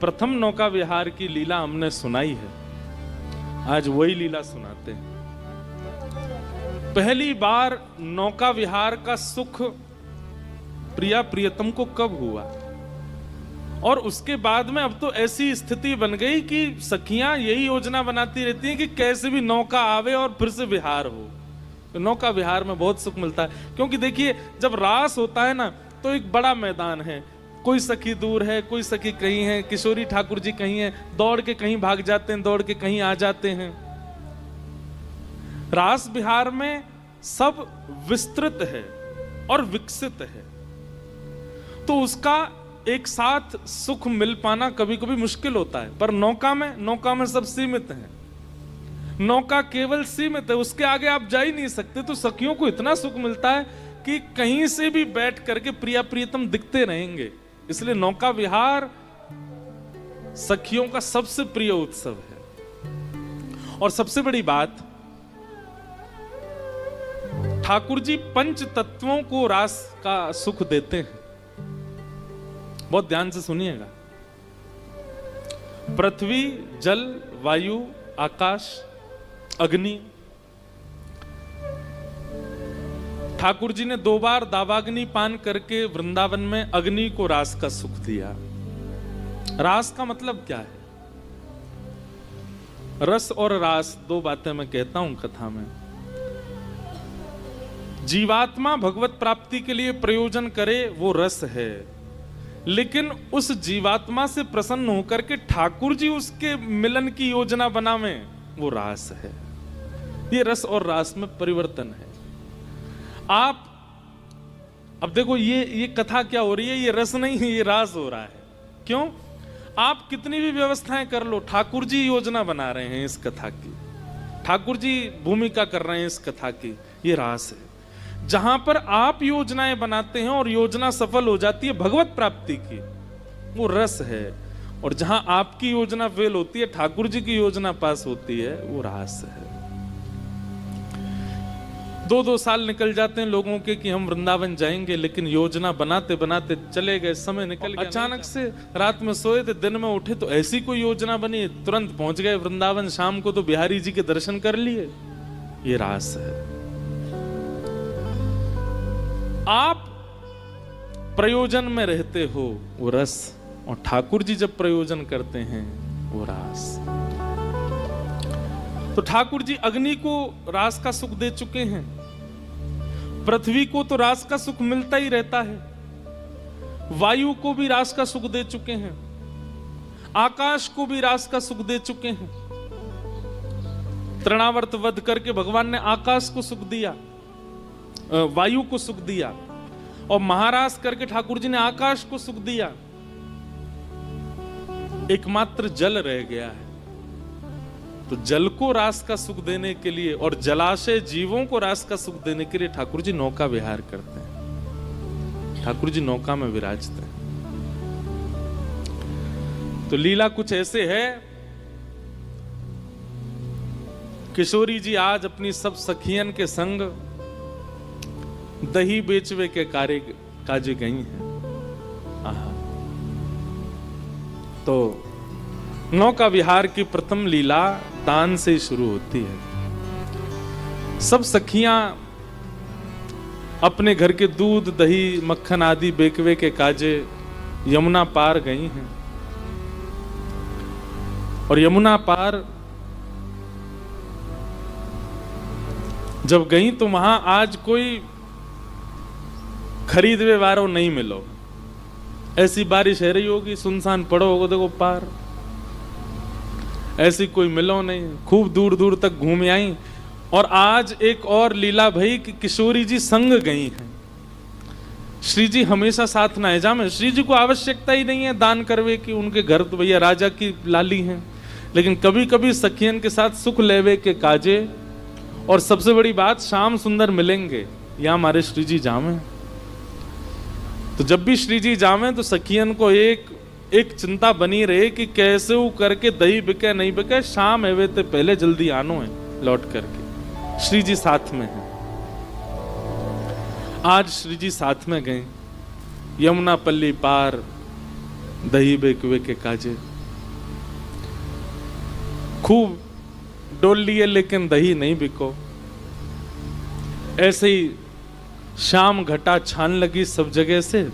प्रथम नौका विहार की लीला हमने सुनाई है, आज वही लीला सुनाते हैं। पहली बार नौका विहार का सुख प्रिया प्रियतम को कब हुआ, और उसके बाद में अब तो ऐसी स्थिति बन गई कि सखियां यही योजना बनाती रहती हैं कि कैसे भी नौका आवे और फिर से विहार हो। तो नौका विहार में बहुत सुख मिलता है, क्योंकि देखिए जब रास होता है ना तो एक बड़ा मैदान है, कोई सखी दूर है, कोई सखी कहीं है, किशोरी ठाकुर जी कहीं है, दौड़ के कहीं भाग जाते हैं, दौड़ के कहीं आ जाते हैं। रास विहार में सब विस्तृत है और विकसित है, तो उसका एक साथ सुख मिल पाना कभी कभी मुश्किल होता है। पर नौका में सब सीमित है, नौका केवल सीमित है, उसके आगे आप जा ही नहीं सकते। तो सखियों को इतना सुख मिलता है कि कहीं से भी बैठ करके प्रिया प्रियतम दिखते रहेंगे। इसलिए नौका विहार सखियों का सबसे प्रिय उत्सव है। और सबसे बड़ी बात, ठाकुर जी पंच तत्वों को रास का सुख देते हैं। बहुत ध्यान से सुनिएगा। पृथ्वी, जल, वायु, आकाश, अग्नि। ठाकुर जी ने 2 बार दावाग्नि पान करके वृंदावन में अग्नि को रास का सुख दिया। रास का मतलब क्या है? रस और रास 2 बातें मैं कहता हूं कथा में। जीवात्मा भगवत प्राप्ति के लिए प्रयोजन करे वो रस है, लेकिन उस जीवात्मा से प्रसन्न होकर के ठाकुर जी उसके मिलन की योजना बनावे वो रास है। ये रस और रास में परिवर्तन है। आप अब देखो ये कथा क्या हो रही है, ये रस नहीं है, ये रास हो रहा है। क्यों? आप कितनी भी व्यवस्थाएं कर लो, ठाकुर जी योजना बना रहे हैं इस कथा की, ठाकुर जी भूमिका कर रहे हैं इस कथा की, ये रास है। जहां पर आप योजनाएं बनाते हैं और योजना सफल हो जाती है भगवत प्राप्ति की, वो रस है। और जहां आपकी योजना फेल होती है, ठाकुर जी की योजना पास होती है, वो रास है। 2-2 साल निकल जाते हैं लोगों के कि हम वृंदावन जाएंगे, लेकिन योजना बनाते बनाते चले गए, समय निकल गया। अचानक से रात में सोए थे, दिन में उठे तो ऐसी कोई योजना बनी, तुरंत पहुंच गए वृंदावन, शाम को तो बिहारी जी के दर्शन कर लिए। ये रास है। आप प्रयोजन में रहते हो वो रस, और ठाकुर जी जब प्रयोजन करते हैं वो रास। तो ठाकुर जी अग्नि को रास का सुख दे चुके हैं, पृथ्वी को तो रास का सुख मिलता ही रहता है, वायु को भी रास का सुख दे चुके हैं, आकाश को भी रास का सुख दे चुके हैं। तृणावर्त वध करके भगवान ने आकाश को सुख दिया, वायु को सुख दिया, और महारास करके ठाकुर जी ने आकाश को सुख दिया। एकमात्र जल रह गया है, तो जल को रास का सुख देने के लिए और जलाशय जीवों को रास का सुख देने के लिए ठाकुर जी नौका विहार करते हैं, ठाकुर जी नौका में विराजते हैं। तो लीला कुछ ऐसे है, किशोरी जी आज अपनी सब सखियन के संग दही बेचवे के कार्य काजे गई हैं। तो नौका विहार की प्रथम लीला दान से ही शुरू होती है। सब सखियां अपने घर के दूध, दही, मक्खन आदि बेकवे के काजे यमुना पार गई हैं, और यमुना पार जब गई तो वहां आज कोई खरीदवे वारो नहीं मिलो। ऐसी बारिश है रही होगी, सुनसान पड़ो होगा, देखो पार ऐसी कोई मिलो नहीं। खूब दूर दूर तक घूम आई। और आज एक और लीला भई कि किशोरी जी संग गई हैं। श्री जी हमेशा साथ ना है जामे, श्री जी को आवश्यकता ही नहीं है दान करवे की, उनके घर तो भैया राजा की लाली हैं, लेकिन कभी कभी सखियन के साथ सुख लेवे के काजे। और सबसे बड़ी बात, श्याम सुंदर मिलेंगे, यहाँ हमारे श्री जी जामे। तो जब भी श्री जी जावे तो सखियन को एक चिंता बनी रहे कि कैसे वो करके दही बिके नहीं बिके, शाम एवे ते पहले जल्दी आनो है लौट करके। श्री जी साथ में हैं। आज श्री जी साथ में गए, यमुना पल्ली पार दही बेकवे के काजे। खूब डोल लिए लेकिन दही नहीं बिको। ऐसे ही शाम घटा छान लगी सब जगह से।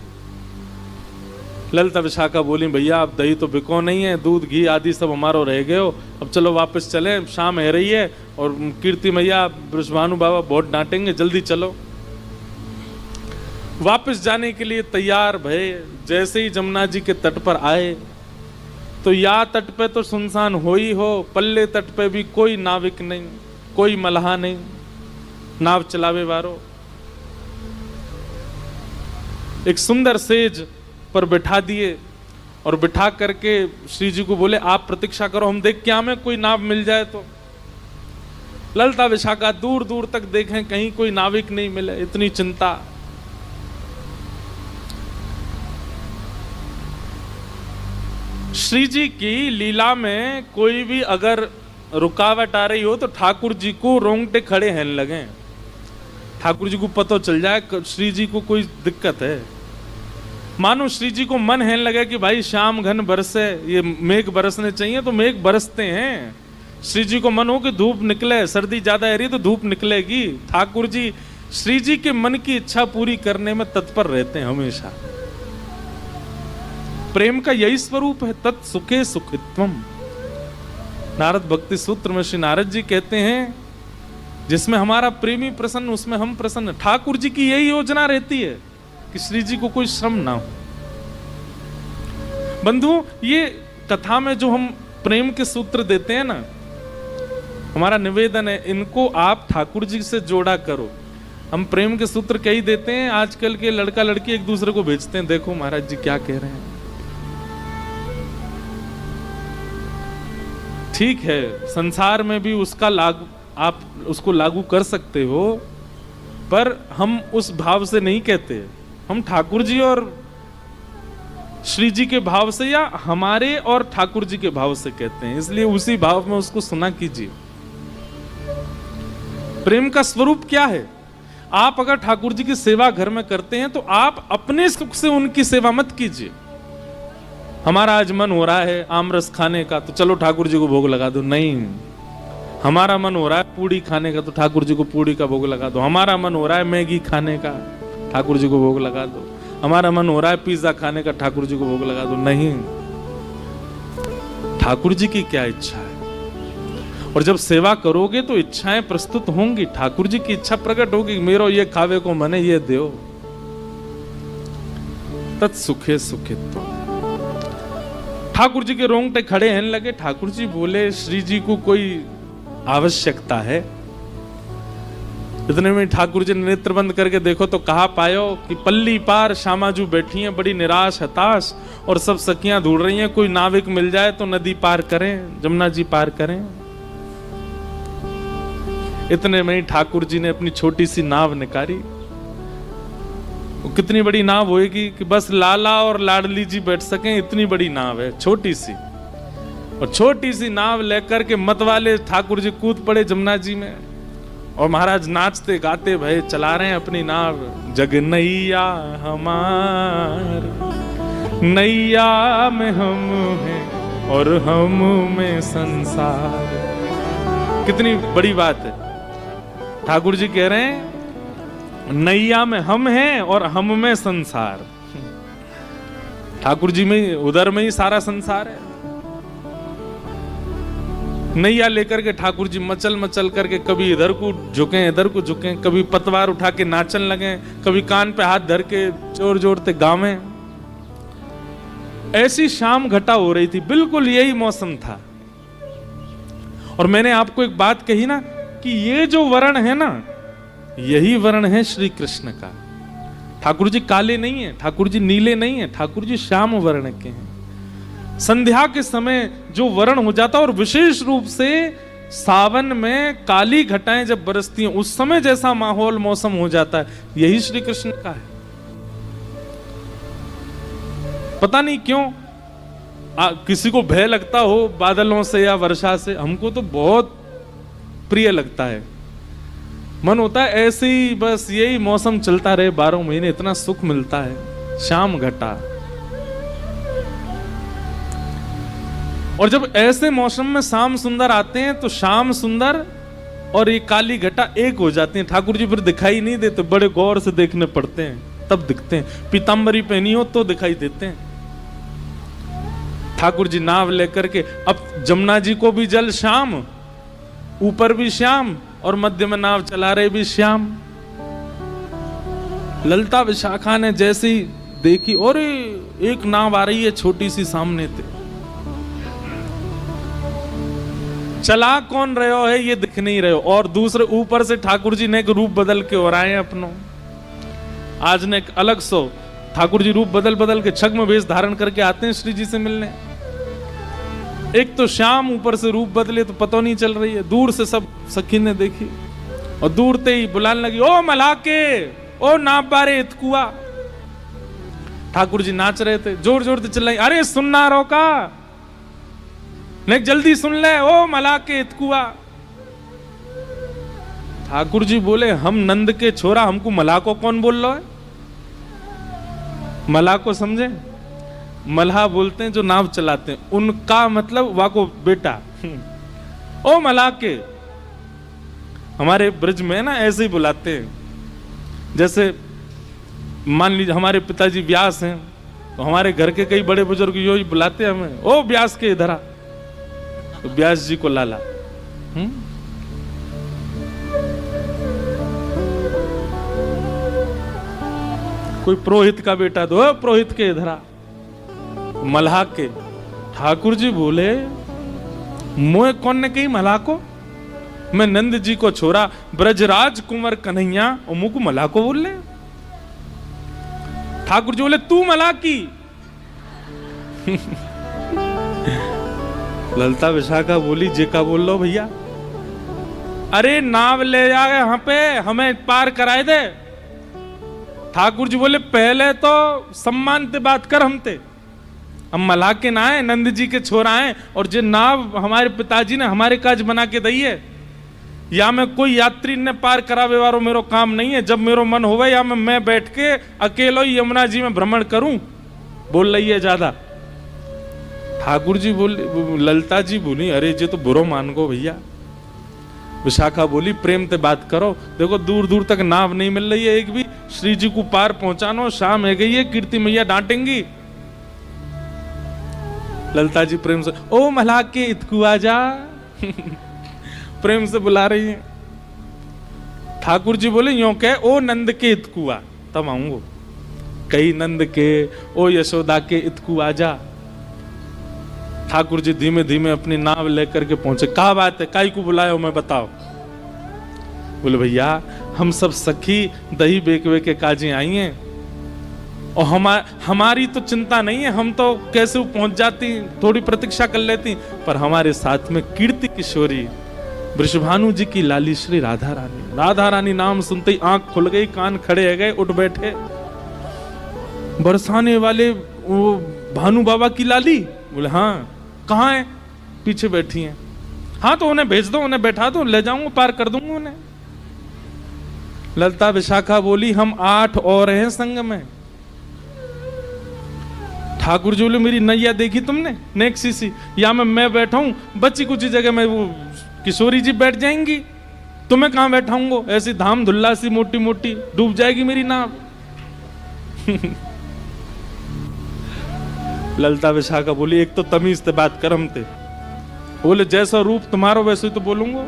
ललिता विशाखा बोली, भैया आप दही तो बिको नहीं है, दूध घी आदि सब हमारो रह गए हो, अब चलो वापस चले, शाम है रही है और कीर्ति मैया वृषभानु बाबा बहुत डांटेंगे, जल्दी चलो। वापस जाने के लिए तैयार भये। जैसे ही जमुना जी के तट पर आए तो या तट पे तो सुनसान हो ही हो, पल्ले तट पे भी कोई नाविक नहीं, कोई मल्हा नहीं, नाव चलावे वारो। एक सुंदर सेज पर बिठा दिए और बिठा करके श्री जी को बोले, आप प्रतीक्षा करो, हम देख क्या हमें कोई नाव मिल जाए तो। ललिता विशाखा दूर दूर तक देखें, कहीं कोई नाविक नहीं मिले, इतनी चिंता। श्री जी की लीला में कोई भी अगर रुकावट आ रही हो तो ठाकुर जी को रोंगटे खड़े हैं लगे। ठाकुर जी को पता चल जाए श्री जी को कोई दिक्कत है। मानो श्री जी को मन है लगे कि भाई शाम घन बरसे, ये मेघ बरसने चाहिए तो मेघ बरसते हैं। श्री जी को मन हो कि धूप निकले, सर्दी ज्यादा है रही तो धूप निकलेगी। ठाकुर जी श्री जी के मन की इच्छा पूरी करने में तत्पर रहते हैं हमेशा। प्रेम का यही स्वरूप है, तत् सुखे सुखित्वम। नारद भक्ति सूत्र में श्री नारद जी कहते हैं, जिसमें हमारा प्रेमी प्रसन्न उसमें हम प्रसन्न। ठाकुर जी की यही योजना रहती है कि श्री जी को कोई श्रम ना हो। बंधु, ये कथा में जो हम प्रेम के सूत्र देते हैं ना, हमारा निवेदन है इनको आप ठाकुर जी से जोड़ा करो। हम प्रेम के सूत्र कई देते हैं, आजकल के लड़का लड़की एक दूसरे को भेजते हैं, देखो महाराज जी क्या कह रहे हैं। ठीक है, संसार में भी उसका लागू, आप उसको लागू कर सकते हो, पर हम उस भाव से नहीं कहते। हम ठाकुर जी और श्री जी के भाव से या हमारे और ठाकुर जी के भाव से कहते हैं, इसलिए उसी भाव में उसको सुना कीजिए। प्रेम का स्वरूप क्या है? आप अगर ठाकुर जी की सेवा घर में करते हैं तो आप अपने सुख से उनकी सेवा मत कीजिए। हमारा आज मन हो रहा है आमरस खाने का तो चलो ठाकुर जी को भोग लगा दो, नहीं। हमारा मन हो रहा है पूड़ी खाने का तो ठाकुर जी को पूड़ी का भोग लगा दो। हमारा मन हो रहा है मैगी खाने का, ठाकुर जी को भोग लगा दो। हमारा मन हो रहा है पिज्जा खाने का, ठाकुर जी को भोग लगा दो, नहीं। ठाकुर जी की क्या इच्छा है? और जब सेवा करोगे तो इच्छाएं प्रस्तुत होंगी, ठाकुर जी की इच्छा प्रकट होगी, मेरो ये खावे को मने ये दो। तत्सुखे सुखित्व। ठाकुर जी के रोंगटे खड़े हैं लगे। ठाकुर जी बोले, श्री जी को कोई आवश्यकता है? इतने में ठाकुर जी ने नेत्र बंद करके देखो तो कहा पायो कि पल्ली पार श्यामाजू बैठी हैं बड़ी निराश हताश, और सब सखियां ढूंढ रही हैं कोई नाविक मिल जाए तो नदी पार करें, जमुना जी पार करें। इतने में ही ठाकुर जी ने अपनी छोटी सी नाव निकाली। कितनी बड़ी नाव होएगी कि बस लाला और लाडली जी बैठ सकें, इतनी बड़ी नाव है, छोटी सी। और छोटी सी नाव लेकर के मतवाले ठाकुर जी कूद पड़े जमुना जी में, और महाराज नाचते गाते भय चला रहे हैं अपनी नाव। जग नैया हमार, नैया में हम हैं और हम में संसार। कितनी बड़ी बात है। ठाकुर जी कह रहे हैं नैया में हम हैं और हम में संसार। ठाकुर जी में उधर में ही सारा संसार है। नैया लेकर के ठाकुर जी मचल मचल करके कभी इधर को झुके इधर को झुके, कभी पतवार उठा के नाचन लगे, कभी कान पे हाथ धर के जोर जोरते गावे। ऐसी शाम घटा हो रही थी, बिल्कुल यही मौसम था। और मैंने आपको एक बात कही ना कि ये जो वर्ण है ना, यही वर्ण है श्री कृष्ण का। ठाकुर जी काले नहीं है, ठाकुर जी नीले नहीं है, ठाकुर जी श्याम वर्ण के हैं। संध्या के समय जो वर्ण हो जाता है, और विशेष रूप से सावन में काली घटाएं जब बरसती हैं उस समय जैसा माहौल मौसम हो जाता है, यही श्री कृष्ण का है। पता नहीं क्यों किसी को भय लगता हो बादलों से या वर्षा से, हमको तो बहुत प्रिय लगता है। मन होता है ऐसे ही बस यही मौसम चलता रहे 12 महीने, इतना सुख मिलता है। शाम घटा और जब ऐसे मौसम में श्याम सुंदर आते हैं तो श्याम सुंदर और ये काली घटा एक हो जाती हैं। ठाकुर जी फिर दिखाई नहीं देते, बड़े गौर से देखने पड़ते हैं, तब दिखते हैं। पीतांबरी पहनी हो तो दिखाई देते हैं। ठाकुर जी नाव लेकर के, अब जमुना जी को भी जल श्याम, ऊपर भी श्याम और मध्य में नाव चला रहे भी श्याम। ललिता विशाखा ने जैसे ही देखी, और एक नाव आ रही है छोटी सी सामने से, चला कौन रहे हो है ये दिख नहीं रहे हो, और दूसरे ऊपर से ठाकुर जी ने एक रूप बदल के और आए अपनों। आज ने एक अलग सो ठाकुर जी रूप बदल बदल के छद्म वेश धारण करके आते हैं श्री जी से मिलने। एक तो श्याम, ऊपर से रूप बदले तो पता नहीं चल रही है। दूर से सब सखी ने देखी और दूर ते ही बुलाने लगी, ओ मलाके, ओ नाप बारे इतकुआ। ठाकुर जी नाच रहे थे, जोर जोर से चिल्लाई, अरे सुनना रोका, नहीं जल्दी सुन ले, ओ मलाके इतकुआ। ठाकुर जी बोले, हम नंद के छोरा, हमको मलाको कौन बोल रहा है? मलाको समझे? मल्हा बोलते हैं जो नाव चलाते हैं, उनका मतलब वाको बेटा। ओ मलाके, हमारे ब्रज में ना ऐसे ही बुलाते हैं। जैसे मान लीजिए हमारे पिताजी व्यास हैं, तो हमारे घर के कई बड़े बुजुर्ग यो ही बुलाते हैं हमें, ओ व्यास के इधर आ, तो व्यास जी को लाला। कोई पुरोहित का बेटा तो पुरोहित के इधर आ, मल्हा के। ठाकुर जी बोले, मोए कौन ने कही मल्हा को? मैं नंद जी को छोरा ब्रजराज कुंवर कन्हैया, और मुझको मल्हा को बोल ले। ठाकुर जी बोले, तू मल्हा की। ललिता विशाखा बोली, जे का बोल लो भैया? अरे नाव ले जाए यहाँ पे, हमें पार कराए दे। ठाकुर जी बोले, पहले तो सम्मान से बात कर हमते, हम मल्हा के ना है, नंद जी के छोरा हैं, और जे नाव हमारे पिताजी ने हमारे काज बना के दी है, या मैं कोई यात्री ने पार करावे वालो मेरो काम नहीं है। जब मेरो मन होवे या मैं बैठ के अकेलो ही यमुना जी में भ्रमण करूं। बोल रही है ज्यादा। ठाकुर जी बोली, ललिता जी बोली, अरे जे तो बुरो मान गो भैया। विशाखा बोली, प्रेम से बात करो, देखो दूर दूर तक नाव नहीं मिल रही है एक भी, श्री जी को पार पहुंचानो, शाम है गई है, कीर्ति मैया डांटेंगी। ललिता जी प्रेम से, ओ मल्हा के इतकू आजा। प्रेम से बुला रही है। ठाकुर जी बोले, यो कह, ओ नंद के इतकू आ, तब आऊंगो। कही नंद के, ओ यशोदा के इतकू आजा। ठाकुर जी धीमे धीमे अपनी नाव लेकर के पहुंचे। क्या बात है, काई को बुलाया मैं बताओ? बोले, भैया हम सब सखी दही बेकवे के काजी आई हैं, और हमारी तो चिंता नहीं है, हम तो कैसे पहुंच जाती, थोड़ी प्रतीक्षा कर लेती, पर हमारे साथ में कीर्ति किशोरी वृषभानु जी की लाली श्री राधा रानी। राधा रानी नाम सुनते ही आंख खुल गई, कान खड़े हो गए, उठ बैठे। बरसाने वाले वो भानु बाबा की लाली? बोले, हाँ। कहाँ है? पीछे बैठी हैं। हाँ तो उन्हें भेज दो, उन्हें बैठा दो, ले जाऊंगा, पार कर दूंगा उन्हें। ललिता विशाखा बोली, हम 8 और हैं संग में। ठाकुर जी बोले, मेरी नैया देखी तुमने नेक्सी सी, या मैं बैठा हूं, बच्ची कुछ जगह में वो किशोरी जी बैठ जाएंगी, तुम्हें कहां बैठाऊंगा? ऐसी धाम धुल्ला सी मोटी मोटी, डूब जाएगी मेरी नाव। ललिता विशाखा बोली, एक तो तमीज से बात कर हमते। बोले, जैसा रूप तुम्हारा वैसे ही तो बोलूंगा।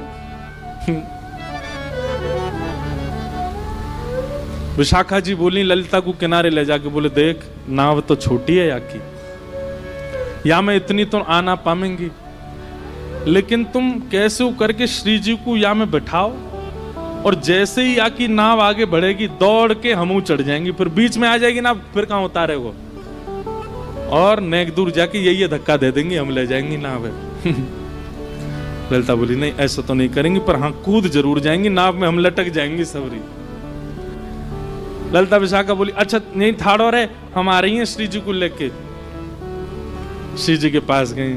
विशाखा जी बोली ललिता को किनारे ले जाके, बोले, देख नाव तो छोटी है याकी, या मैं इतनी तो आना पाएंगी, लेकिन तुम कैसे करके श्री जी को या में बैठाओ, और जैसे ही आकी नाव आगे बढ़ेगी दौड़ के हमू चढ़ जाएंगी, फिर बीच में आ जाएगी ना, फिर कहां उतारे वो, और नेक दूर जाके यही धक्का दे देंगे, हम ले जाएंगी नाव। ललिता बोली, नहीं ऐसा तो नहीं करेंगी, पर हाँ कूद जरूर जाएंगी, नाव में हम लटक जाएंगी सबरी। ललिता विशाखा बोली, अच्छा नहीं ठाड़ो रे, हम आ रही हैं श्री जी को लेके। श्री जी के पास गई,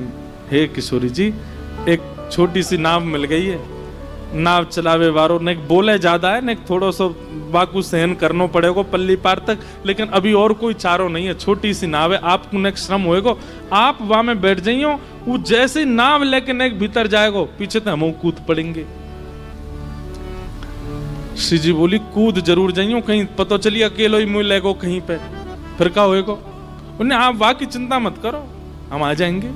हे किशोरी जी, एक छोटी सी नाव मिल गई है, नाव चलावे वारो ने बोले ज्यादा है ने थोड़ो सो बाकू सहन करनो पड़ेगो पल्ली पार तक, लेकिन अभी और कोई चारो नहीं है, छोटी सी नाव है, आपको नेक श्रम होएगो, आप वहां में बैठ जाइयो, वो जैसे नाव लेके नेक भीतर जाएगो पीछे तो हम कूद पड़ेंगे। श्री जी बोली कूद जरूर जाइयो, कहीं पता चलिए अकेलो ही मुँह लेगो कहीं पे, फिर क्या होएगो? उन्हें आप वहां की चिंता मत करो, हम आ जाएंगे।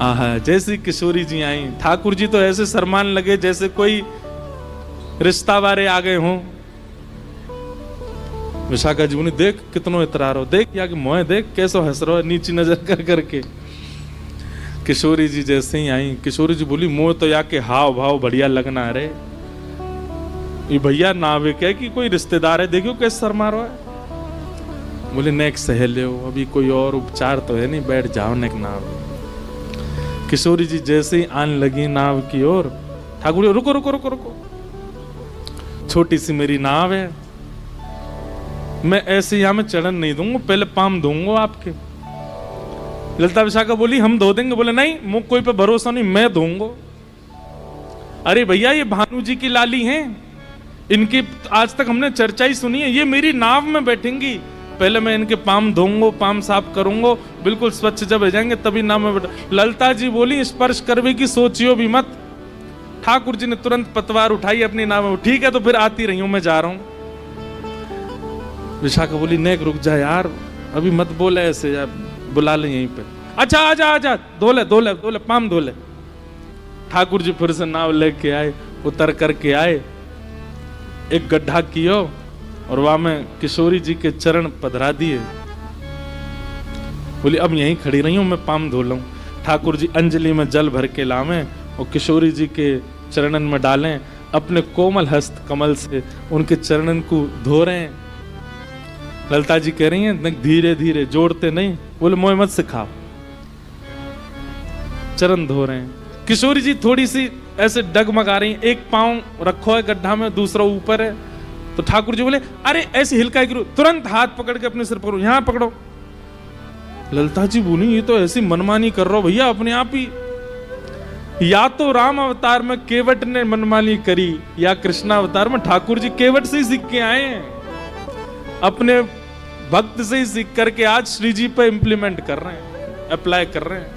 आहा, जैसी किशोरी जी आई, ठाकुर जी तो ऐसे शर्मान लगे जैसे कोई रिश्ता वाले आ गए हों। विशाखा जी बोली देख कितनो इतरार हो, देख या कि मोह देख कैसो हंस रहो नीची नजर कर करके। किशोरी जी जैसे ही आई, किशोरी जी बोली मोह तो या के हाव भाव बढ़िया लगना रे, ये भैया नाविक है कि कोई रिश्तेदार है, देखियो कैसे शर्मा रहा है। बोले नेक सहेले हो, अभी कोई और उपचार तो है नहीं, बैठ जाओ नेक नाव। किशोरी जी जैसे ही आने लगी नाव की ओर, ठाकुर जी रुको रुको रुको रुको, छोटी सी मेरी नाव है, मैं ऐसे यहां में चढ़न नहीं दूंगा, पहले पाम दूंगा आपके। ललिता विशाखा बोली हम धो देंगे, बोले नहीं मुझ कोई पे भरोसा नहीं, मैं दूंगा। अरे भैया ये भानु जी की लाली हैं, इनकी आज तक हमने चर्चा ही सुनी है, ये मेरी नाव में बैठेंगी, पहले मैं इनके पाम धोऊंगा, पाम साफ करूंगा, बिल्कुल स्वच्छ जब हो जाएंगे तभी नाव में बैठ। ललिता जी बोली स्पर्श करवे की सोचियो भी मत। ठाकुर जी ने तुरंत पतवार उठाई अपनी नाव में, ठीक है तो फिर आती रही हूं, मैं जा रहा हूं। विशाखा बोली नेक रुक जा यार, अभी मत बोले ऐसे यार, बुला ले यहीं पे। अच्छा आजा आजा, धोले धोले धोले पाम धोले। ठाकुर जी फिर से नाव लेके आए, उतर करके आए, एक गड्ढा कियो और वहां में किशोरी जी के चरण पधरा दिए। बोली अब यहीं खड़ी रही हूं, मैं पाम धो लूं। ठाकुर जी अंजलि में जल भर के लावें और किशोरी जी के चरणन में डालें, अपने कोमल हस्त कमल से उनके चरणन को धो रहे हैं। ललिता जी कह रही हैं धीरे धीरे, जोड़ते नहीं, बोले मोह मत सिखाओ, चरण धो रहे हैं। किशोरी जी थोड़ी सी ऐसे डगमगा रही हैं, एक पांव रखो है गड्ढा में, दूसरा ऊपर है, तो ठाकुर जी बोले अरे ऐसे हिलका करो, तुरंत हाथ पकड़ के अपने सिर पकड़ो, यहां पकड़ो। ललिता जी बोली ये तो ऐसी मनमानी कर रहा हो भैया अपने आप ही, या तो राम अवतार में केवट ने मनमानी करी, या कृष्ण अवतार में ठाकुर जी केवट से ही सीख के आए हैं, अपने भक्त से ही सीख करके आज श्री जी पे इंप्लीमेंट कर रहे हैं, अप्लाई कर रहे हैं।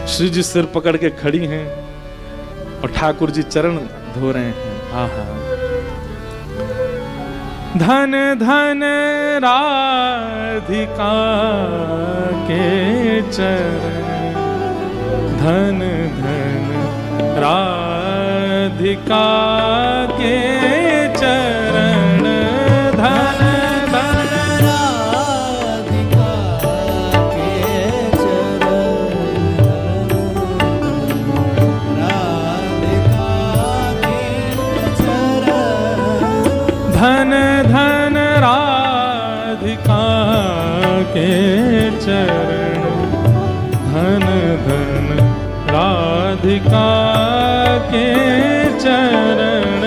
श्री जी सिर पकड़ के खड़ी हैं और ठाकुर जी चरण धो रहे हैं। आहा, धन धन राधिका के चरण, धन धन राधिका के चरण, धन धन राधिका के चरण, राधिका के चरण, धन धन राधिका के चरण, धन धन राधिका के चरण, धन धन राधिका के चरण।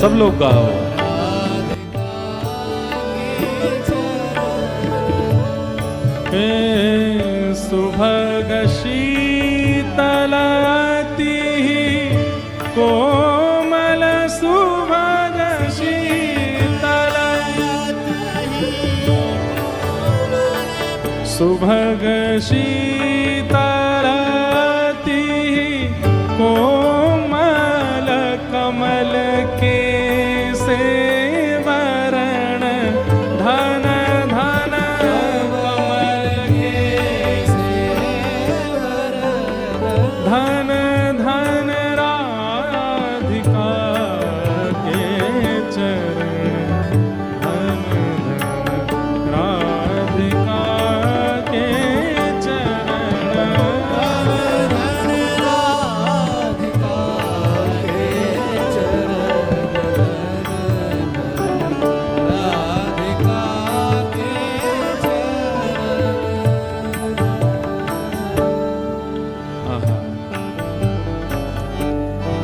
सब लोग गाओ। सुभग शीतलती कोमल, सुभग सुभग शीतलती कोमल, कमल के सेवरण, धन धन कमल के सेवरण, धन धन राधिका के चरण, धन धन राधिका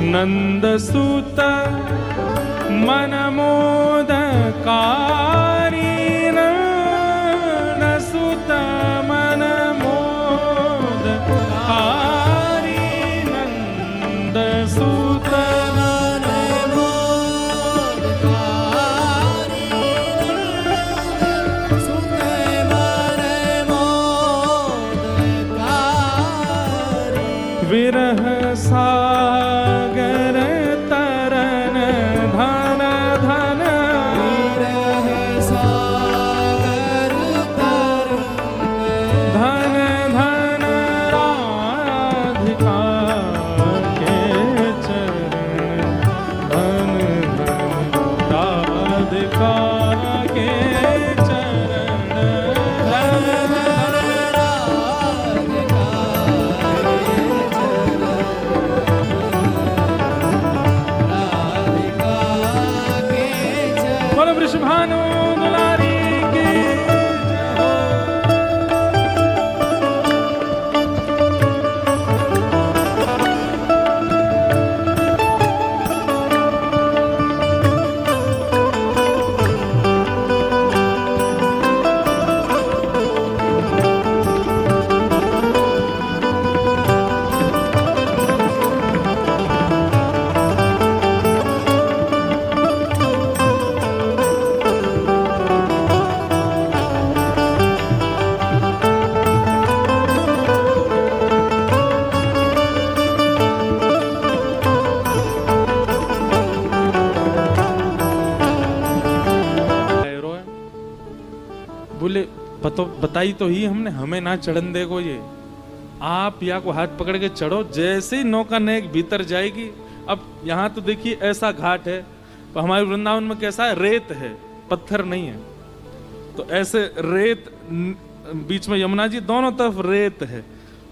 नंद सुत मन मोदकारी, बोलो वृषभानु दुलारी की जय हो। बोले बताई तो ही हमने, हमें ना चढ़न देगो ये, आप या को हाथ पकड़ के चढ़ो। जैसे ही नौका नेक भीतर जाएगी, अब यहाँ तो देखिए ऐसा घाट है, तो हमारे वृंदावन में कैसा है, रेत है, पत्थर नहीं है। तो ऐसे रेत, बीच में यमुना जी, दोनों तरफ रेत है,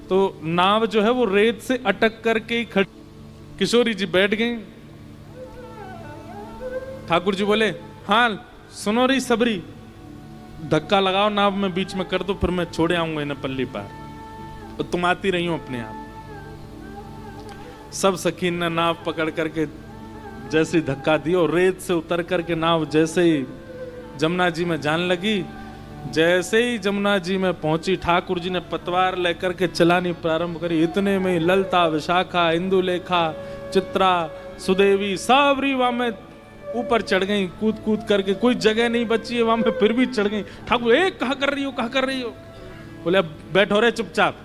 तो नाव जो है वो रेत से अटक करके ही खड़ी। किशोरी जी बैठ गई। ठाकुर जी बोले, हाँ सुनो रही सबरी, धक्का लगाओ नाव में बीच में कर दो, फिर मैं छोड़े आऊंगा इन्हें पल्ली पार, तो तुम आती रही हो अपने आप। सब सखीन ने नाव पकड़ करके जैसे धक्का दिया और रेत से उतर करके नाव जैसे ही जमुना जी में जान लगी, जैसे ही जमुना जी में पहुंची, ठाकुर जी ने पतवार लेकर के चलानी प्रारंभ करी। इतने में ललता, विशाखा, इंदुलेखा, चित्रा, सुदेवी सब रीवा में ऊपर चढ़ गई, कूद कूद करके, कोई जगह नहीं बची है वहां में, फिर भी चढ़ गई। ठाकुर, ए कहा कर रही हो, कहा कर रही हो? बोले अब बैठो रे चुपचाप।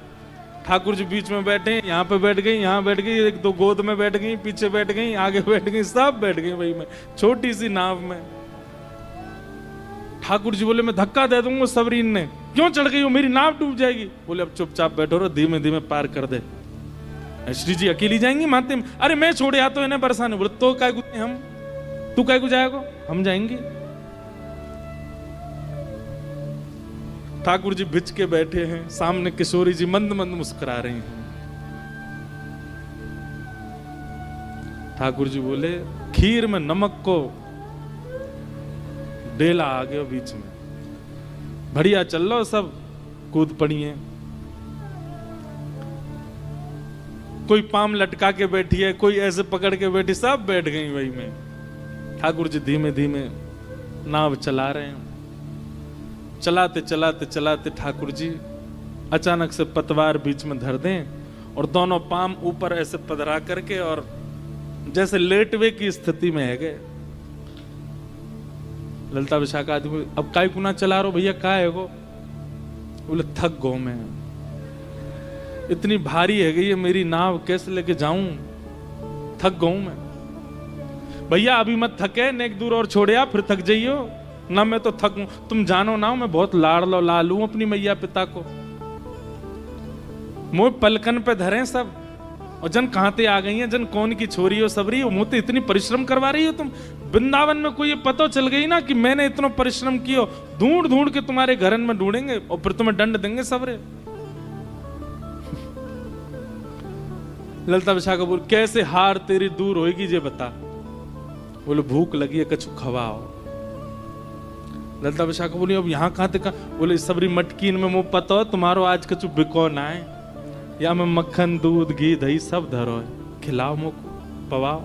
ठाकुर जी बीच में बैठे, यहाँ पे बैठ गई, यहाँ बैठ गई, एक दो गोद में बैठ गई, पीछे बैठ गई, आगे बैठ गई, सब बैठ गई वही में, छोटी सी नाव में। ठाकुर जी बोले, मैं धक्का दे दूंगा सबरीन ने, क्यों चढ़ गई हो, मेरी नाव डूब जाएगी। बोले अब चुपचाप बैठो रो, धीमे धीमे पार कर दे। श्री जी अकेली जाएंगी मानते में? अरे मैं छोड़े आ तो इन्हें बरसाने। बोले तो काय को हम, तू काय को जाएगा, हम जाएंगे। ठाकुर जी भिज के बैठे हैं, सामने किशोरी जी मंद मंद मुस्कुरा रही हैं। ठाकुर जी बोले, खीर में नमक को डेला आ गया बीच में, बढ़िया चल लो, सब कूद पड़ी है। कोई पाम लटका के बैठी है, कोई ऐसे पकड़ के बैठी, सब बैठ गई वही में। ठाकुर जी धीमे धीमे नाव चला रहे हैं। चलाते चलाते चलाते ठाकुर जी अचानक से पतवार बीच में धर दें और दोनों पाम ऊपर ऐसे पधरा करके और जैसे लेटवे की स्थिति में है गए। ललता विशाखा आदमी, अब काय कुना चला रहे हो भैया, काय है गो? बोले थक गो मैं, इतनी भारी है गई ये मेरी नाव, कैसे लेके जाऊं, थक गऊ मैं। भैया अभी मत थके, नेक दूर और छोड़े आप, फिर थक जाइयो ना। मैं तो थक, तुम जानो ना मैं बहुत लालू अपनी मैया पिता को, मुझे पलकन पे धरे सब, और जन कहां ते आ गई है, जन कौन की छोरी हो सबरी हो, मुझे इतनी परिश्रम करवा रही हो तुम। वृंदावन में कोई ये पता चल गई ना कि मैंने इतना परिश्रम किया, ढूंढ ढूंढ के तुम्हारे घरन में ढूंढेंगे और फिर तुम्हें दंड देंगे सबरे। ललता विशाखा बोल, कैसे हार तेरी दूर होगी जे बता। बोले भूख लगी है, कछु खवाओ। ललता विशाखा बोली, अब यहाँ कहाँ तक? बोले सबरी मटकीन में मुंह पता हो तुम्हारो आज कछु बिको ना है, या मैं मक्खन दूध घी दही सब धरो है, खिलाओ मुख पवाओ।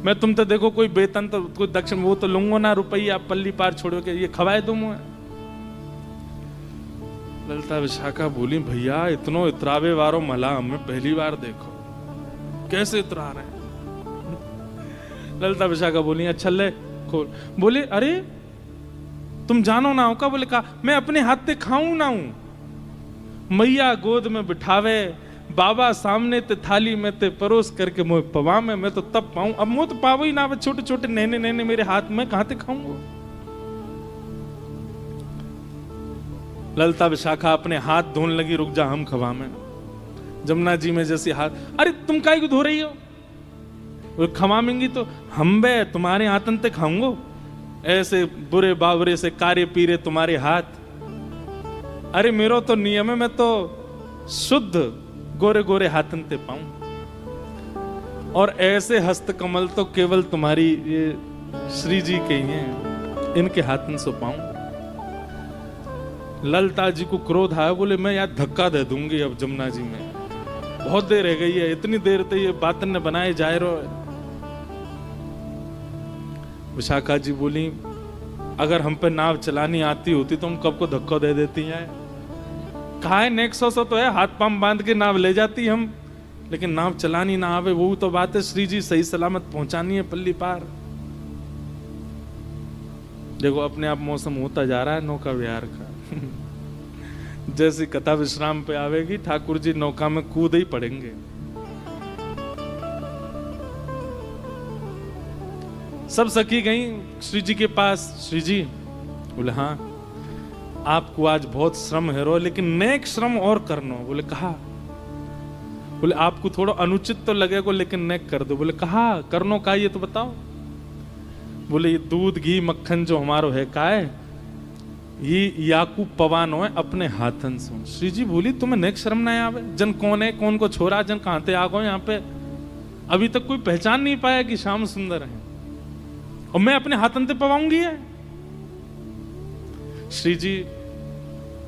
मैं तुम तो देखो कोई वेतन तो कोई दक्षिण वो तो लूंगो ना, रुपया पल्ली पार छोड़ो के ये खवाए दूं मैं। ललता विशाखा बोली, भैया इतनो इतरावे वारो मला हमें पहली बार देखो, कैसे इतरा रहे हैं? ललता विशाखा बोली, अच्छा ले खोल। बोले अरे तुम जानो ना हो का? बोले का मैं अपने हाथ से खाऊं ना हूं, मैया गोद में बिठावे, बाबा सामने ते थाली में ते परोस करके मुझे पवा में, मैं तो तब पाऊं, अब मुझे तो पावो ही ना, छोटे छोटे नैने नैने मेरे हाथ में, कहां ते खाऊंगा? ललता विशाखा अपने हाथ धोने लगी, रुक जा हम खवा में। जमुना जी में जैसे हाथ, अरे तुम काहे को धो रही हो? वो खवामेंगी तो हम बे तुम्हारे हाथन ते खाऊंगो, ऐसे बुरे बावरे से कार्य पीरे तुम्हारे हाथ। अरे मेरो तो नियम है, मैं तो शुद्ध गोरे गोरे हाथन ते पाऊं, और ऐसे हस्त कमल तो केवल तुम्हारी ये श्री जी के ही हैं। इनके हाथन से पाऊं। ललिता जी को क्रोध आया, बोले मैं यार धक्का दे दूंगी अब जमुना जी में, बहुत देर रह गई है, इतनी देर तक ये बातन ने बनाए जाए रहो। विशाखा जी बोली अगर हम पे नाव चलानी आती होती तो हम कब को धक्का दे देती हैं। कहा है नेक सौ तो है, हाथ पांव बांध के नाव ले जाती हम, लेकिन नाव चलानी ना आवे वो तो बात है। श्री जी सही सलामत पहुंचानी है पल्ली पार। देखो अपने आप मौसम होता जा रहा है नौका विहार का। जैसी कथा विश्राम पे आवेगी ठाकुर जी नौका में कूद ही पड़ेंगे। सब सखी गई श्री जी के पास। श्री जी बोले हाँ आपको आज बहुत श्रम है रो, लेकिन नेक श्रम और करनो। बोले कहा? बोले आपको थोड़ा अनुचित तो लगेगा लेकिन नेक कर दो। बोले कहा करनो का ये तो बताओ। बोले ये दूध घी मक्खन जो हमारो है का है, ये याकूब पवानो है अपने हाथन से। श्री जी बोली तुम्हें नेक शर्म ना आवे? जन कौन है, कौन को छोरा, जन कहां ते आ गो यहाँ पे, अभी तक कोई पहचान नहीं पाया कि श्याम सुंदर है, और मैं अपने हाथन ते पवाऊंगी है। श्री जी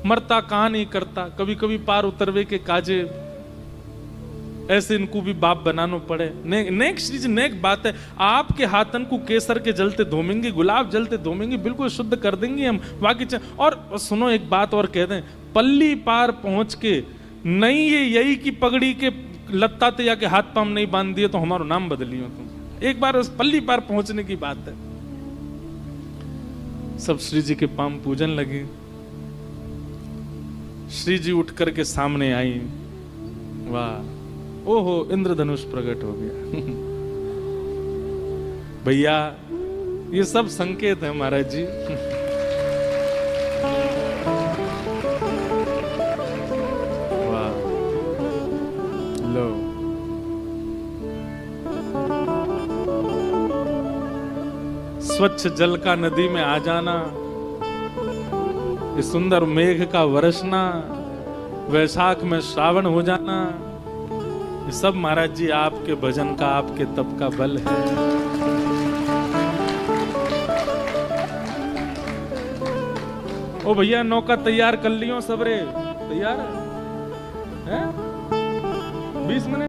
मरता कहां नहीं करता, कभी कभी पार उतरवे के काजे ऐसे इनको भी बाप बनाना पड़े। नेक श्री जी नेक बात है, आपके हाथन को केसर के जलते धोमेंगे, गुलाब जलते धोमेंगे, बिल्कुल शुद्ध कर देंगे हम। बाकी और सुनो एक बात और कह दें, पल्ली पार पहुंच के नहीं ये यही की पगड़ी के लत्ता ते जाके हाथ पाम नहीं बांध दिए तो हमारा नाम बदलियो तुम। एक बार उस पल्ली पार पहुंचने की बात है। सब श्री जी के पाम पूजन लगे। श्री जी उठ करके सामने आई। वाह ओहो इंद्रधनुष प्रकट हो गया। भैया ये सब संकेत है महाराज जी। वाह लो स्वच्छ जल का नदी में आ जाना, ये सुंदर मेघ का वर्षना, वैशाख में श्रावण हो जाना, ये सब महाराज जी आपके भजन का आपके तप का बल है। ओ भैया नौका तैयार कर लियो सबरे, तैयार है 20 मिनट।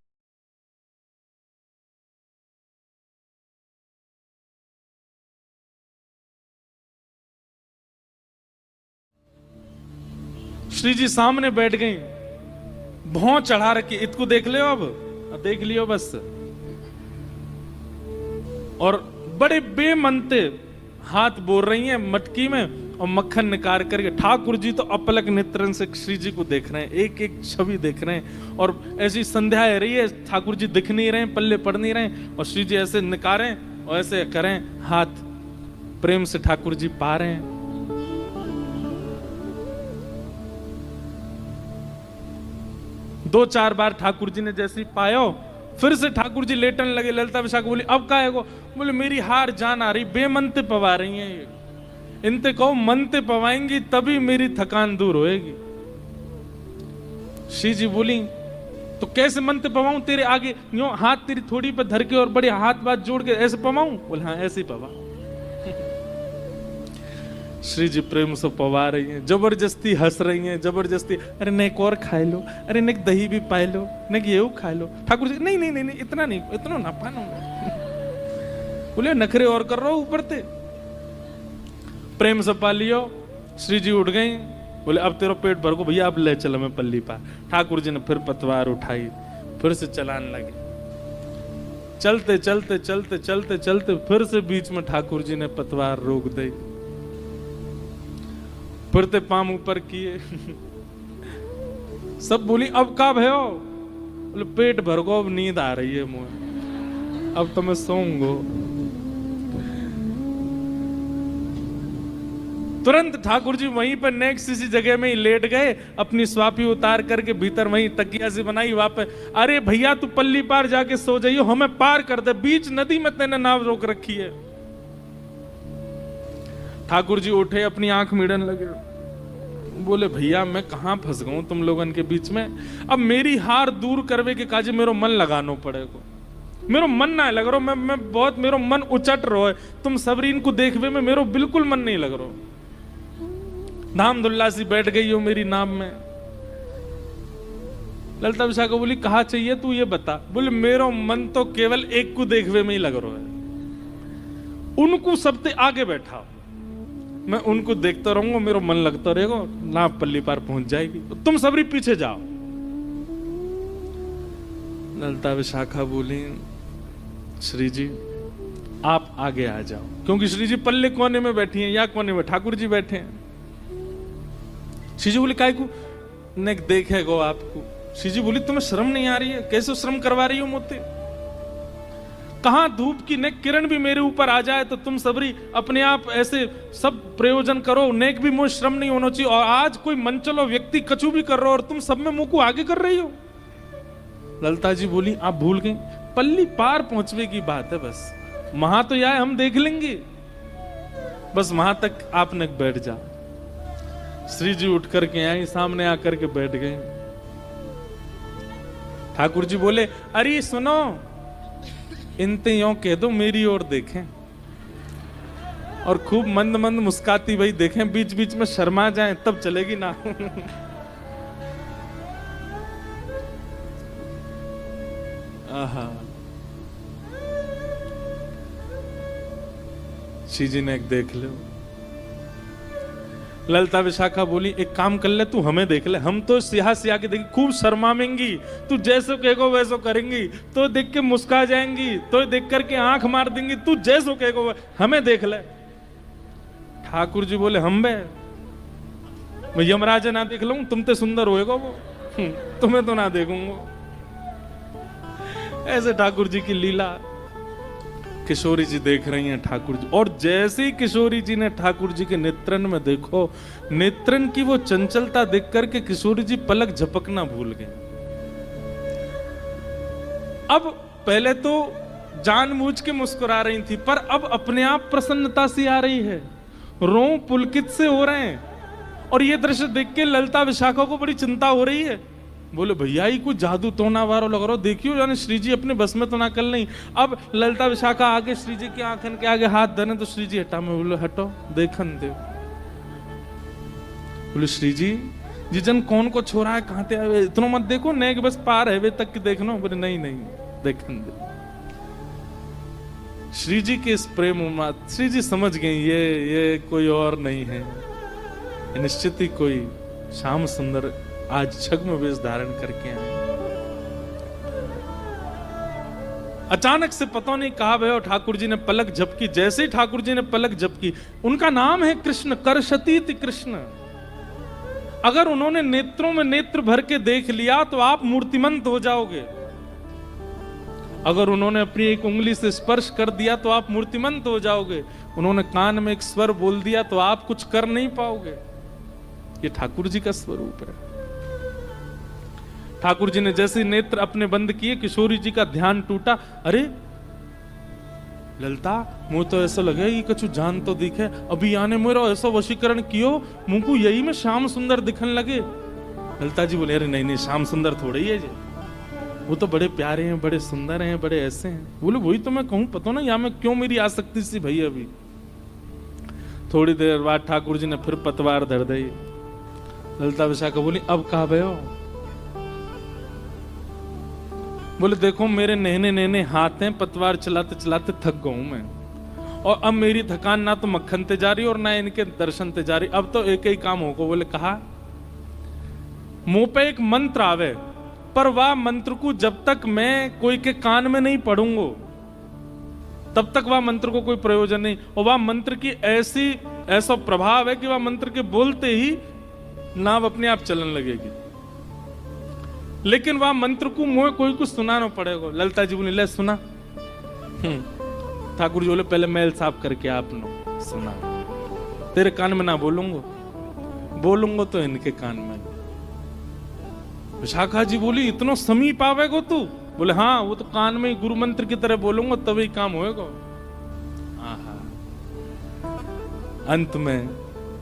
श्री जी सामने बैठ गई, भौं चढ़ा रखी, इसको देख लियो अब देख लियो बस। और बड़े बेमनते हाथ बोल रही हैं मटकी में, और मक्खन निकाल करके ठाकुर जी तो अपलक नेत्रन से श्री जी को देख रहे हैं, एक एक छवि देख रहे हैं। और ऐसी संध्या है रही है, ठाकुर जी दिख नहीं रहे, पल्ले पड़ नहीं रहे, और श्री जी ऐसे निकारें और ऐसे करें हाथ, प्रेम से ठाकुर जी पा रहे हैं। दो चार बार ठाकुर जी ने जैसे पायो, फिर से ठाकुर जी लेटन लगे। ललिता विशाखा बोली अब का है? बोले मेरी हार जान आ रही, बेमनते पवा रही हैं, इनते कहो मनते पवाएंगी तभी मेरी थकान दूर होएगी। श्री जी बोली तो कैसे मनते पवाऊं तेरे आगे, यूं हाथ तेरी थोड़ी पर धर के और बड़े हाथ बात जोड़ के ऐसे पवाऊं? बोले हाँ ऐसे ही पवा। श्री जी प्रेम से पवा रही हैं, जबरदस्ती हंस रही हैं, जबरदस्ती अरे नेक और खा लो, अरे नेक दही भी पाए लो, नेक ये खा लो। ठाकुर जी नहीं नहीं नहीं, नहीं इतना नहीं, इतना ना पानो। बोले नखरे और कर रहा हूं ऊपर ते। प्रेम से पा लियो। श्री जी उठ गई, बोले अब तेरा पेट भर को भैया अब ले चलो मैं पल्ली पार। ठाकुर जी ने फिर पतवार उठाई, फिर से चलाने लगे। चलते चलते चलते चलते चलते फिर से बीच में ठाकुर जी ने पतवार रोक दी, फिर ते पाम ऊपर किए। सब बोली अब का भयो? बोले पेट भर गो, अब नींद आ रही है मुझे, अब तो मैं सोऊंगो। तुरंत ठाकुर जी वहीं पर नेक्स्ट इसी जगह में ही लेट गए, अपनी स्वापी उतार करके भीतर वहीं तकिया से बनाई वापस। अरे भैया तू पल्ली पार जाके सो जाइयो, हमें पार कर दे, बीच नदी में तेने नाव रोक रखी है। ठाकुर जी उठे, अपनी आंख मीड़न लगे, बोले भैया मैं कहां फंस गऊं तुम लोगन के बीच में, अब मेरी हार दूर करवे के काजे मेरो मन लगानो पड़ेगा। मेरो मन ना लग रहा, मैं बहुत मेरो मन उचट रहो है, तुम सबरीन को देखवे में मेरो बिल्कुल मन नहीं लग रहा। धाम दुल्ला सी बैठ गई हो मेरी नाम में। ललिता विशाखा बोली कहा चाहिए तू ये बता। बोले मेरो मन तो केवल एक को देखवे में ही लग रहा है, उनको सबसे आगे बैठा, मैं उनको देखता रहूंगा, मेरा मन लगता रहेगा, नाव पल्ली पार पहुंच जाएगी, तो तुम सबरी पीछे जाओ। ललिता विशाखा बोली श्री जी आप आगे आ जाओ, क्योंकि श्री जी पल्ले कोने में बैठी हैं, या कोने में ठाकुर जी बैठे हैं। श्री जी बोली काय को ने देखेगो आपको। श्री जी बोली तुम्हें शर्म नहीं आ रही है, कैसे शर्म करवा रही हो मुझसे? कहां धूप की नेक किरण भी मेरे ऊपर आ जाए तो तुम सबरी अपने आप ऐसे सब प्रयोजन करो, नेक भी मुझे श्रम नहीं होना चाहिए, और आज कोई मनचलो व्यक्ति कछु भी कर रहा हो और तुम सब में मुंह को आगे कर रही हो। ललिता जी बोली आप भूल गई, पल्ली पार पहुंचने की बात है, बस वहां तो यार हम देख लेंगे, बस वहां तक आपने बैठ जा। श्री जी उठ करके आई, सामने आकर के बैठ गए। ठाकुर जी बोले अरे सुनो, इनते यों कह दो मेरी ओर देखें, और खूब मंद मंद मुस्काती भाई देखें, बीच बीच में शर्मा जाएं तब चलेगी ना। आहा, श्री जी ने एक देख लो। ललिता विशाखा बोली एक काम कर ले, तू हमें देख ले, हम तो सिहा सिहा के देखेंगे, खूब शर्माएंगी, तू जैसो कहेगो वैसो करेंगी, तो देख के मुस्का जाएंगी, तो देख करके आंख मार देंगी, तू जैसो कहेगो हमें देख ले। ठाकुर जी बोले हम बे मैं यमराज ना देख लूं, तुम ते सुंदर होएगा वो, तुम्हें तो ना देखूंगा। ऐसे ठाकुर जी की लीला। किशोरी जी देख रही हैं ठाकुर जी, और जैसे ही किशोरी जी ने ठाकुर जी के नेत्रन में देखो, नेत्रन की वो चंचलता देख करके किशोरी जी पलक झपकना भूल गए। अब पहले तो जानबूझ के मुस्कुरा रही थी, पर अब अपने आप प्रसन्नता सी आ रही है, रों पुलकित से हो रहे हैं, और ये दृश्य देख के ललिता विशाखा को बड़ी चिंता हो रही है। बोले भैया ही कुछ जादू तो ना वारो लग रहा हो, देखियो जाने श्री जी अपने बस में तो ना कर नहीं। अब ललिता विशाखा आगे श्री जी के आंखन के आगे हाथ धरे तो श्री जी हटा, में बोले हटो देखन दे। बोले श्री जी जिजन कौन को छोरा है, कहां ते आवे, इतना मत देखो, नेक बस पार है वे तक की देखना। बोले नहीं नहीं देखन दे। श्री जी के इस प्रेम उन्माद, श्री जी समझ गए ये कोई और नहीं है, निश्चित ही कोई श्याम सुंदर आज छद्म वेश धारण करके आए। अचानक से पता नहीं कहा भयो ठाकुर जी ने पलक झपकी। जैसे ही ठाकुर जी ने पलक झपकी, उनका नाम है कृष्ण, करशतीति कृष्ण। अगर उन्होंने नेत्रों में नेत्र भर के देख लिया तो आप मूर्तिमंत हो जाओगे, अगर उन्होंने अपनी एक उंगली से स्पर्श कर दिया तो आप मूर्तिमंत हो जाओगे, उन्होंने कान में एक स्वर बोल दिया तो आप कुछ कर नहीं पाओगे। ये ठाकुर जी का स्वरूप है। ठाकुर जी ने जैसे नेत्र अपने बंद किए, किशोरी जी का ध्यान टूटा। अरे ललिता, मुझे तो ऐसा लगे कि कुछ जान तो दिखे, अभी आने मेरा ऐसा वशीकरण कियो, मुंह को यही में श्याम सुंदर दिखने लगे। ललिता जी बोले अरे नहीं नहीं, श्याम सुंदर थोड़े ही है जी, वो तो बड़े प्यारे हैं, बड़े सुंदर हैं, बड़े ऐसे हैं। बोले वही तो मैं कहूं, पता ना यहाँ में क्यों मेरी आसक्ति सी भई। अभी थोड़ी देर बाद ठाकुर जी ने फिर पतवार धर दी। ललिता विशाखा बोली अब कहा भयो? बोले देखो मेरे नहने नहने हाथ हैं, पतवार चलाते चलाते थक गया हूं मैं, और अब मेरी थकान ना तो मक्खन ते जा रही और ना इनके दर्शन ते जा रही, अब तो एक ही काम होगा। बोले कहा मुंह पे एक मंत्र आवे, पर वह मंत्र को जब तक मैं कोई के कान में नहीं पढ़ूंगा तब तक वह मंत्र को कोई प्रयोजन नहीं, और वह मंत्र की ऐसा प्रभाव है कि वह मंत्र के बोलते ही नाव अपने आप चलन लगेगी, लेकिन वह मंत्र को मुझे कोई कुछ सुनाना पड़ेगा। ललिता जी बोली ले सुना। ठाकुर जी बोले पहले मैल साफ करके आप नो सुना, तेरे कान में ना बोलूंगा तो इनके कान में। विशाखा जी बोली इतना समीप आवेगो तू? बोले हाँ, वो तो कान में गुरु मंत्र की तरह बोलूंगा तभी काम होएगा। अंत में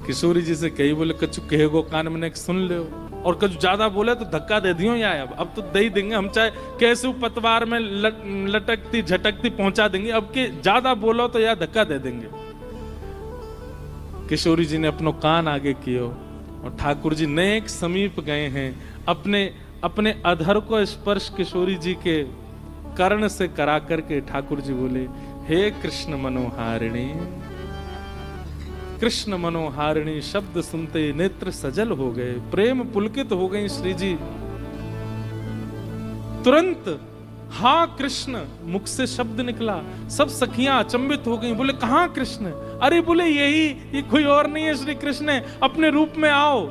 किशोरी जी से कही, बोले कछु कहेगो कान में सुन ले, और कुछ ज्यादा बोले तो धक्का दे दियो या अब तो दे ही देंगे हम, चाहे कैसे पतवार में लटकती झटकती पहुंचा देंगे, अब के ज्यादा बोलो तो या धक्का दे देंगे। किशोरी जी ने अपनो कान आगे कियो और ठाकुर जी नेक समीप गए हैं, अपने अपने अधर को स्पर्श किशोरी जी के कर्ण से करा करके ठाकुर जी बोले, हे कृष्ण मनोहारिणी। कृष्ण मनोहारिणी शब्द सुनते नेत्र सजल हो गए, प्रेम पुलकित हो गई श्री जी। तुरंत हाँ कृष्ण मुख से शब्द निकला, सब सखियां अचंभित हो गई, बोले कहां कृष्ण? अरे बोले यही, ये कोई और नहीं है, श्री कृष्ण है, अपने रूप में आओ।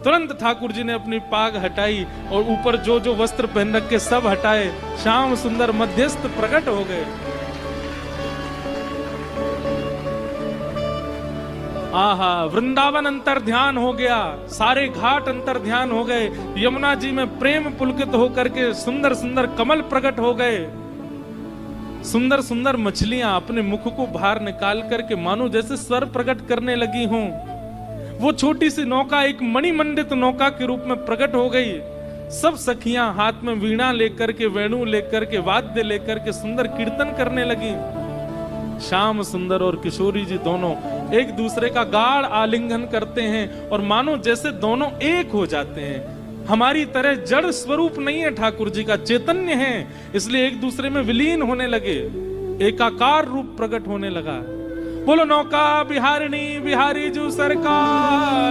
तुरंत ठाकुर जी ने अपनी पाग हटाई और ऊपर जो जो वस्त्र पहन रखे सब हटाए, श्याम सुंदर मध्यस्थ प्रकट हो गए। आहा, वृंदावन अंतर ध्यान हो गया, सारे घाट अंतर ध्यान हो गए, यमुना जी में प्रेम पुलकित होकर के सुंदर सुंदर कमल प्रकट हो गए, सुंदर सुंदर मछलियां अपने मुख को बाहर निकाल करके मानो जैसे स्वर प्रकट करने लगी हों। वो छोटी सी नौका एक मणिमंडित नौका के रूप में प्रकट हो गई। सब सखियां हाथ में वीणा लेकर के, वेणु लेकर के, वाद्य लेकर के सुंदर कीर्तन करने लगी। श्याम सुंदर और किशोरी जी दोनों एक दूसरे का गाढ़ आलिंगन करते हैं और मानो जैसे दोनों एक हो जाते हैं। हमारी तरह जड़ स्वरूप नहीं है, ठाकुर जी का चैतन्य है, इसलिए एक दूसरे में विलीन होने लगे, एकाकार रूप प्रकट होने लगा। बोलो नौका बिहारिणी बिहारी जू सरकार।